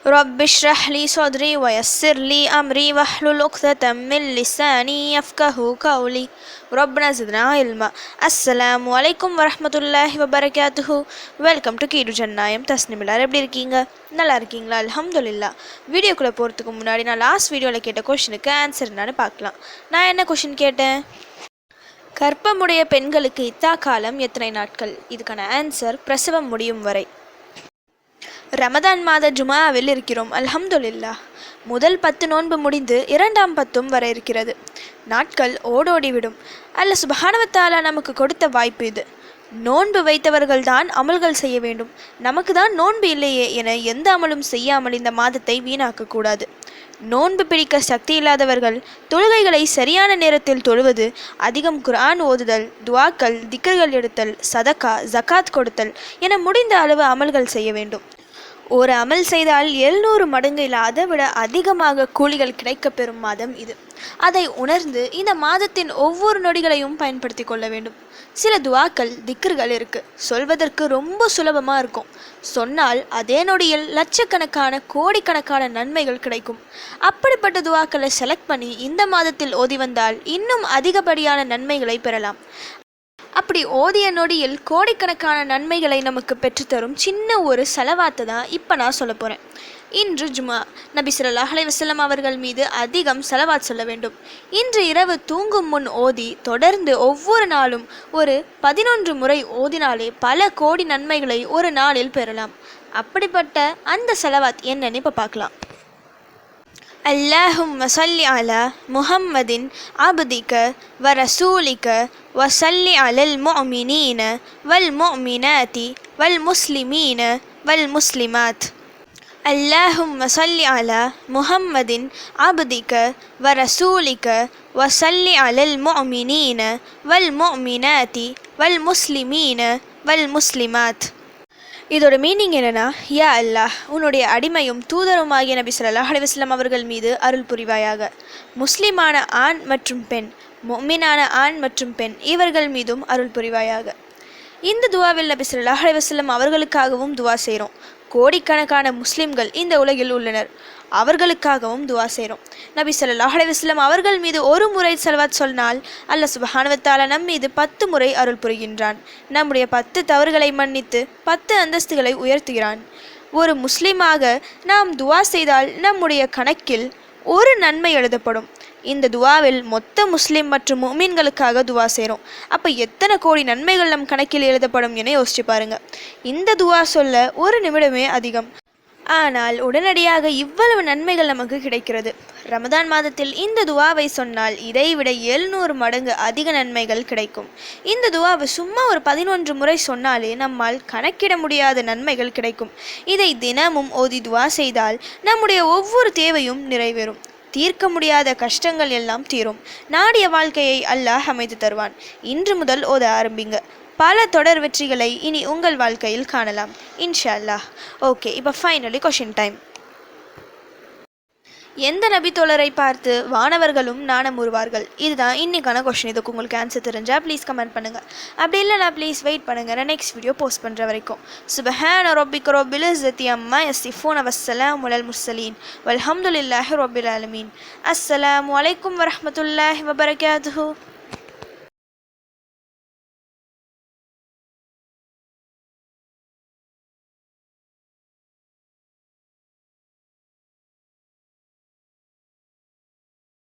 رب اشرح لي صدري ويسر لي أمري واحلل عقدة من لساني يفقهوا قولي ربنا زدنا علما. அஸ்ஸலாமு அலைக்கும் வரஹ்மத்துல்லாஹி வபரகாத்துஹு. வெல்கம் டு கீடு ஜன்னாயம். தஸ்னிம் எல்லாரும் எப்படி இருக்கீங்க? நல்லா இருக்கீங்களா? அல்ஹம்துலில்லாஹ். வீடியோக்குள்ளே போகிறதுக்கு முன்னாடி நான் லாஸ்ட் வீடியோவில் கேட்ட கொஷனுக்கு ஆன்சர் என்னன்னு பார்க்கலாம். நான் என்ன கொஷின் கேட்டேன்? கர்ப்பமுடைய பெண்களுக்கு இத்தா காலம் எத்தனை நாட்கள்? இதுக்கான ஆன்சர் பிரசவம் முடியும் வரை. ரமதான் மாத ஜுமாவில் இருக்கிறோம். அல்ஹம்துலில்லாஹ். முதல் 10 நோன்பு முடிந்து 2ஆம் 10 வர இருக்கிறது. நாட்கள் ஓடோடிவிடும். அல்லாஹ் சுப்ஹானஹு வ தஆலா நமக்கு கொடுத்த வாய்ப்பு இது. நோன்பு வைத்தவர்கள் தான் அமல்கள் செய்ய வேண்டும். நமக்கு தான் நோன்பு இல்லையே என எந்த அமலும் செய்யாமல் இந்த மாதத்தை வீணாக்கக்கூடாது. நோன்பு பிடிக்க சக்தி இல்லாதவர்கள் தொழுகைகளை சரியான நேரத்தில் தொழுவது, அதிகம் குர்ஆன் ஓதுதல், துவாக்கள், திக்ர்கள் எடுத்தல், சதக்கா, ஜகாத் கொடுத்தல் என முடிந்த அளவு அமல்கள் செய்ய வேண்டும். ஒரு அமல் செய்தால் 700 மடங்கு இல்லை அதை விட அதிகமாக கூலிகள் கிடைக்க பெறும் மாதம் இது. அதை உணர்ந்து இந்த மாதத்தின் ஒவ்வொரு நொடிகளையும் பயன்படுத்தி கொள்ள வேண்டும். சில துவாக்கள், திக்ர்கள் இருக்கு, சொல்வதற்கு ரொம்ப சுலபமாக இருக்கும். சொன்னால் அதே நொடியில் லட்சக்கணக்கான கோடிக்கணக்கான நன்மைகள் கிடைக்கும். அப்படிப்பட்ட துவாக்களை செலக்ட் பண்ணி இந்த மாதத்தில் ஓதி வந்தால் இன்னும் அதிகப்படியான நன்மைகளை பெறலாம். அப்படி ஓதிய நொடியில் கோடிக்கணக்கான நன்மைகளை நமக்கு பெற்றுத்தரும் சின்ன ஒரு செலவாத்தை தான் இப்போ நான் சொல்ல போகிறேன். இன்று ஜுமா. நபி ஸல்லல்லாஹு அலைஹி வஸல்லம் அவர்கள் மீது அதிகம் செலவாத் சொல்ல வேண்டும். இன்று இரவு தூங்கும் முன் ஓதி தொடர்ந்து ஒவ்வொரு நாளும் ஒரு 11 முறை ஓதினாலே பல கோடி நன்மைகளை ஒரு நாளில் பெறலாம். அப்படிப்பட்ட அந்த செலவாத் என்னன்னு இப்போ பார்க்கலாம். اللهم صل على محمد عبدك ورسولك وصل على المؤمنين والمؤمنات والمسلمين والمسلمات. اللهم صل على محمد عبدك ورسولك وصل على المؤمنين والمؤمنات والمسلمين والمسلمات. இதோட மீனிங் என்னென்னா, யா அல்லாஹ், உன்னுடைய அடிமையும் தூதருமாகிய நபி ஸல்லல்லாஹு அலைஹி வஸல்லம் அவர்கள் மீது அருள் புரிவாயாக. முஸ்லிமான ஆண் மற்றும் பெண், முஃமினான ஆண் மற்றும் பெண் இவர்கள் மீதும் அருள் புரிவாயாக. இந்த துவாவில் நபி ஸல்லல்லாஹு அலைஹி வஸல்லம் அவர்களுக்காகவும் துவா செய்கிறோம். கோடிக்கணக்கான முஸ்லிம்கள் இந்த உலகில் உள்ளனர், அவர்களுக்காகவும் துவா செய்கிறோம். நபி ஸல்லல்லாஹு அலைஹி வஸல்லம் அவர்கள் மீது ஒரு முறை ஸலவாத் சொன்னால் அல்லாஹ் சுப்ஹானஹு வ தஆலா நம் மீது 10 முறை அருள் புரிகின்றான். நம்முடைய 10 தவறுகளை மன்னித்து 10 அந்தஸ்துகளை உயர்த்துகிறான். ஒரு முஸ்லிமாக நாம் துவா செய்தால் நம்முடைய கணக்கில் ஒரு நன்மை எழுதப்படும். இந்த துவாவில் மொத்த முஸ்லிம் மற்றும் முஃமின்களுக்காக துவா செய்கிறோம். அப்போ எத்தனை கோடி நன்மைகள் நம் கணக்கில் எழுதப்படும் என யோசிச்சு பாருங்க. இந்த துவா சொல்ல ஒரு நிமிடமே அதிகம், ஆனால் உடனடியாக இவ்வளவு நன்மைகள் நமக்கு கிடைக்கிறது. ரமதான் மாதத்தில் இந்த துவாவை சொன்னால் இதைவிட 700 மடங்கு அதிக நன்மைகள் கிடைக்கும். இந்த துவாவை சும்மா ஒரு 11 முறை சொன்னாலே நம்மால் கணக்கிட முடியாத நன்மைகள் கிடைக்கும். இதை தினமும் ஓதி துவா செய்தால் நம்முடைய ஒவ்வொரு தேவையும் நிறைவேறும். தீர்க்க முடியாத கஷ்டங்கள் எல்லாம் தீரும். நாடிய வாழ்க்கையை அல்லாஹ் அமைத்து தருவான். இன்று முதல் ஓத ஆரம்பிங்க. பல தொடர் வெற்றிகளை இனி உங்கள் வாழ்க்கையில் காணலாம் இன்ஷா அல்லாஹ். ஓகே, இப்போ ஃபைனலி கொஷின் டைம். எந்த நபி தோழரை பார்த்து வானவர்களும் நாணமுறுவார்கள்? இதுதான் இன்னைக்கான கொஷின். இதுக்கு உங்களுக்கு ஆன்சர் தெரிஞ்சால் ப்ளீஸ் கமெண்ட் பண்ணுங்கள். அப்படி இல்லைனா ப்ளீஸ் வெயிட் பண்ணுங்கள், நான் நெக்ஸ்ட் வீடியோ போஸ்ட் பண்ணுற வரைக்கும். சுப்ஹான ரப்பிக ரப்பில் இஸ்ஸத்தி அம்மா யசிஃபூன வஸ்ஸலாமு அலல் முர்ஸலீன் வல்ஹம்துலில்லாஹி ரப்பில் ஆலமீன். அஸ்ஸலாமு அலைக்கும் வரஹ்மத்துல்லாஹி வபரகாத்துஹு.